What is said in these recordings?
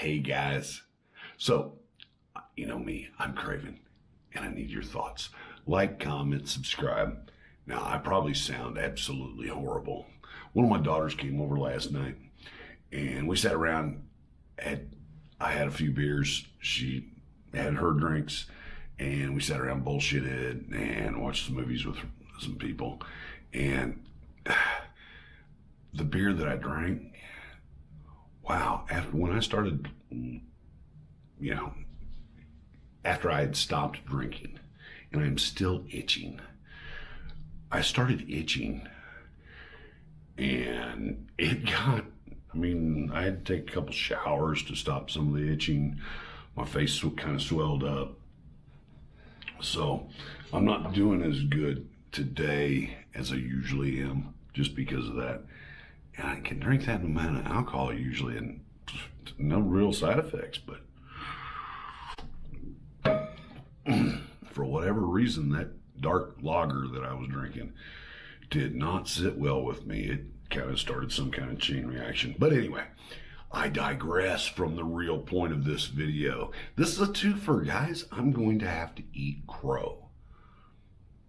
Hey guys, so you know me, I'm craving and I need your thoughts. Like, comment, subscribe. Now I probably sound absolutely horrible. One of my daughters came over last night and we sat around, I had a few beers, she had her drinks, and we sat around bullshitted and watched some movies with some people. And the beer that I drank, wow, when I started, after I had stopped drinking, and I'm still itching, I started itching, and I had to take a couple showers to stop some of the itching. My face kind of swelled up. So I'm not doing as good today as I usually am just because of that. And I can drink that amount of alcohol usually and no real side effects, but for whatever reason, that dark lager that I was drinking did not sit well with me. It kind of started some kind of chain reaction. But anyway, I digress from the real point of this video. This is a twofer, guys. I'm going to have to eat crow.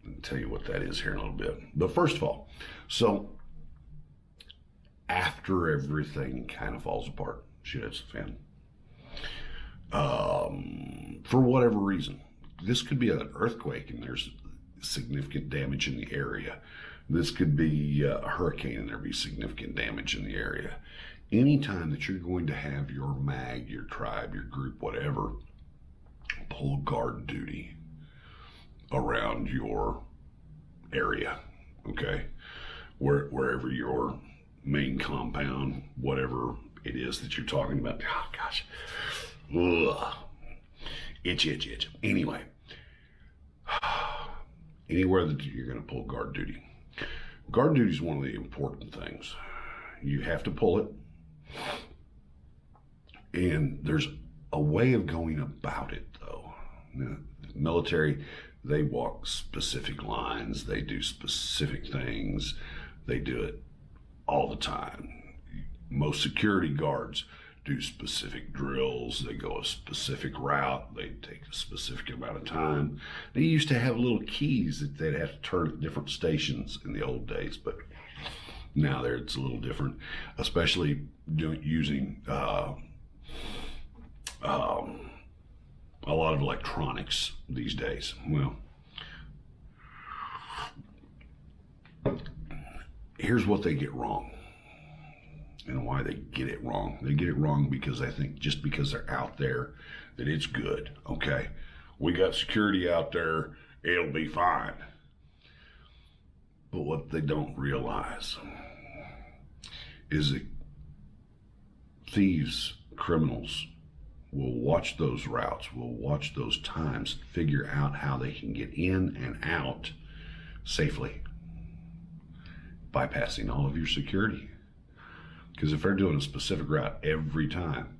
I'll tell you what that is here in a little bit. But first of all, so after everything kind of falls apart, shit hits the fan, for whatever reason, this could be an earthquake and there's significant damage in the area. This could be a hurricane and there'd be significant damage in the area. Anytime that you're going to have your mag, your tribe, your group, whatever, pull guard duty around your area, okay? Wherever your main compound, whatever it is that you're talking about. Oh, gosh. Ugh. Itch. Anyway, anywhere that you're going to pull guard duty. Guard duty is one of the important things. You have to pull it. And there's a way of going about it, though. The military, they walk specific lines. They do specific things. They do it all the time. Most security guards do specific drills. They go a specific route. They take a specific amount of time. They used to have little keys that they'd have to turn at different stations in the old days, but now it's a little different, especially using a lot of electronics these days. Well, here's what they get wrong and why they get it wrong. They get it wrong because they think just because they're out there that it's good. Okay, we got security out there, it'll be fine. But what they don't realize is that thieves, criminals will watch those routes, will watch those times, figure out how they can get in and out safely, bypassing all of your security. Because if they're doing a specific route every time,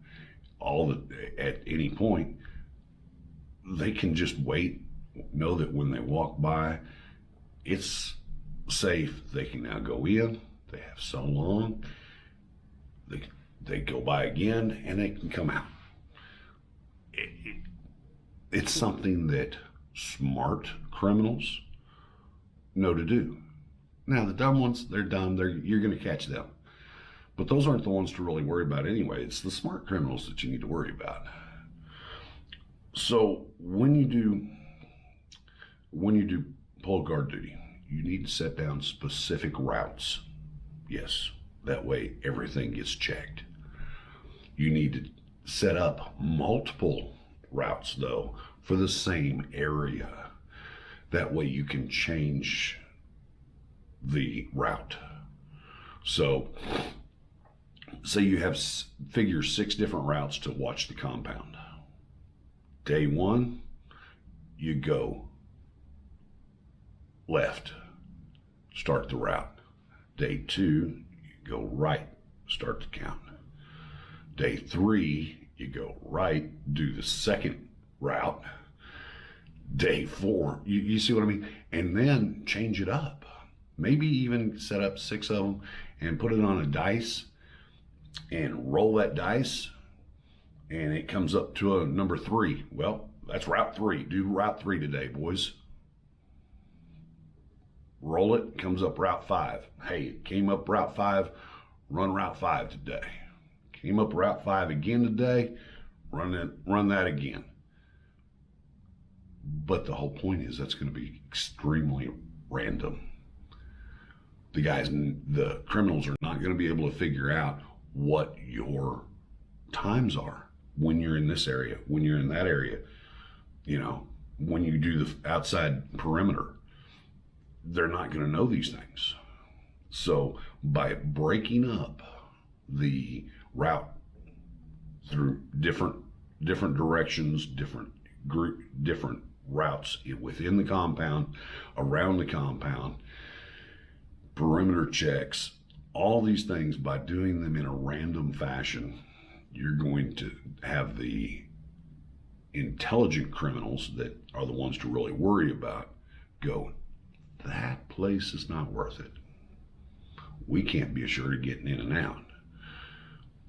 at any point, they can just wait, know that when they walk by, it's safe. They can now go in. They have so long. They go by again and they can come out. It's something that smart criminals know to do. Now, the dumb ones, they're dumb. You're going to catch them. But those aren't the ones to really worry about anyway. It's the smart criminals that you need to worry about. So when you do pull guard duty, you need to set down specific routes. Yes, that way everything gets checked. You need to set up multiple routes, though, for the same area. That way you can change the route. So, say you have figure 6 different routes to watch the compound. Day 1, you go left, start the route. Day 2, you go right, start the count. Day 3, you go right, do the second route. Day 4, you see what I mean? And then change it up. Maybe even set up 6 of them and put it on a dice and roll that dice and it comes up to a number 3. Well, that's Route 3. Do Route 3 today, boys. Roll it, comes up Route 5. Hey, it came up Route 5, run Route 5 today. Came up Route 5 again today, run that again. But the whole point is that's going to be extremely random. The criminals are not going to be able to figure out what your times are when you're in this area, when you're in that area, you know, when you do the outside perimeter. They're not going to know these things. So by breaking up the route through different directions, different routes within the compound, around the compound, perimeter checks, all these things, by doing them in a random fashion, you're going to have the intelligent criminals that are the ones to really worry about go, that place is not worth it. We can't be assured of getting in and out.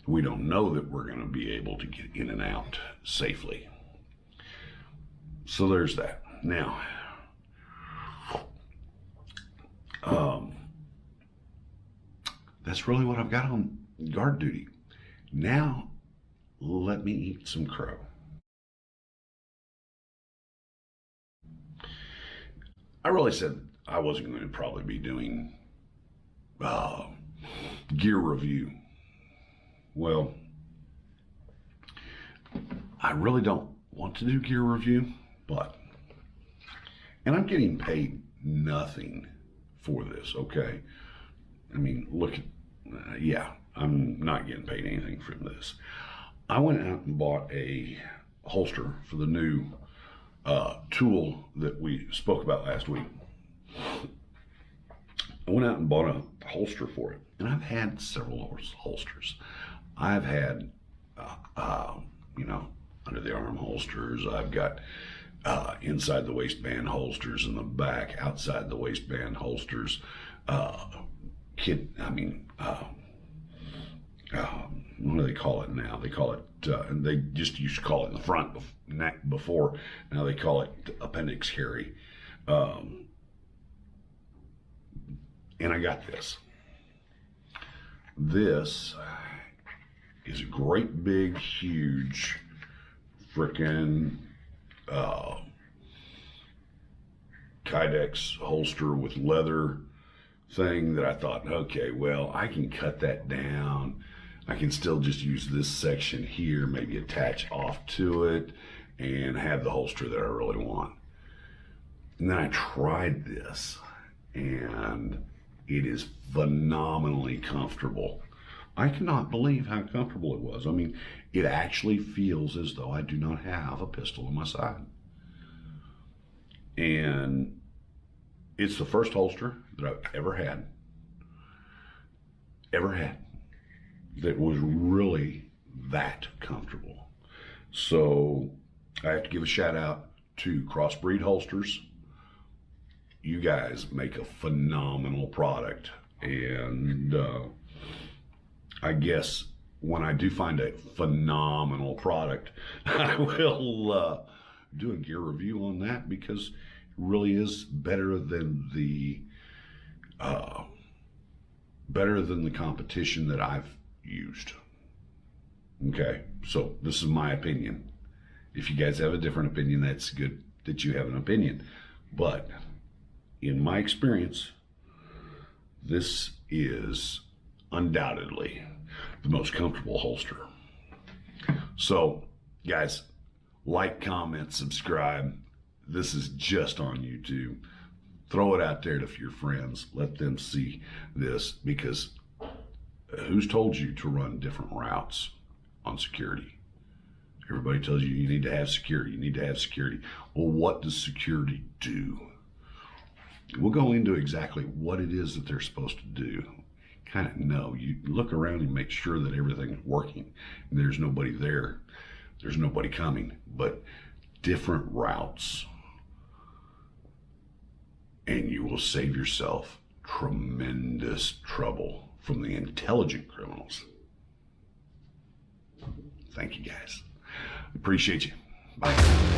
We don't know that we're going to be able to get in and out safely. So there's that. Now, that's really what I've got on guard duty. Now, let me eat some crow. I really said I wasn't going to probably be doing gear review. Well, I really don't want to do gear review, and I'm getting paid nothing for this, okay? I mean, look at, yeah, I'm not getting paid anything from this. I went out and bought a holster for the new tool that we spoke about last week. I went out and bought a holster for it, and I've had several holsters. I've had, under the arm holsters. I've got inside the waistband holsters in the back, outside the waistband holsters. What do they call it now? They call it, they just used to call it in the front before. Now they call it appendix carry. And I got this. This is a great big, huge, frickin' Kydex holster with leather thing that I thought, okay, well, I can cut that down. I can still just use this section here, maybe attach off to it, and have the holster that I really want. And then I tried this, and it is phenomenally comfortable. I cannot believe how comfortable it was. I mean, it actually feels as though I do not have a pistol on my side. And it's the first holster that I've ever had that was really that comfortable. So I have to give a shout out to CrossBreed Holsters. You guys make a phenomenal product, and I guess when I do find a phenomenal product, I will do a gear review on that, because it really is better than the competition that I've used. Okay, so this is my opinion. If you guys have a different opinion, that's good that you have an opinion. But in my experience, this is undoubtedly the most comfortable holster. So, guys, like, comment, subscribe. This is just on YouTube. Throw it out there to your friends. Let them see this, because who's told you to run different routes on security? Everybody tells you you need to have security. You need to have security. Well, what does security do? We'll go into exactly what it is that they're supposed to do. Kind of know. You look around and make sure that everything is working. And there's nobody there. There's nobody coming. But different routes, and you will save yourself tremendous trouble from the intelligent criminals. Thank you, guys. Appreciate you. Bye.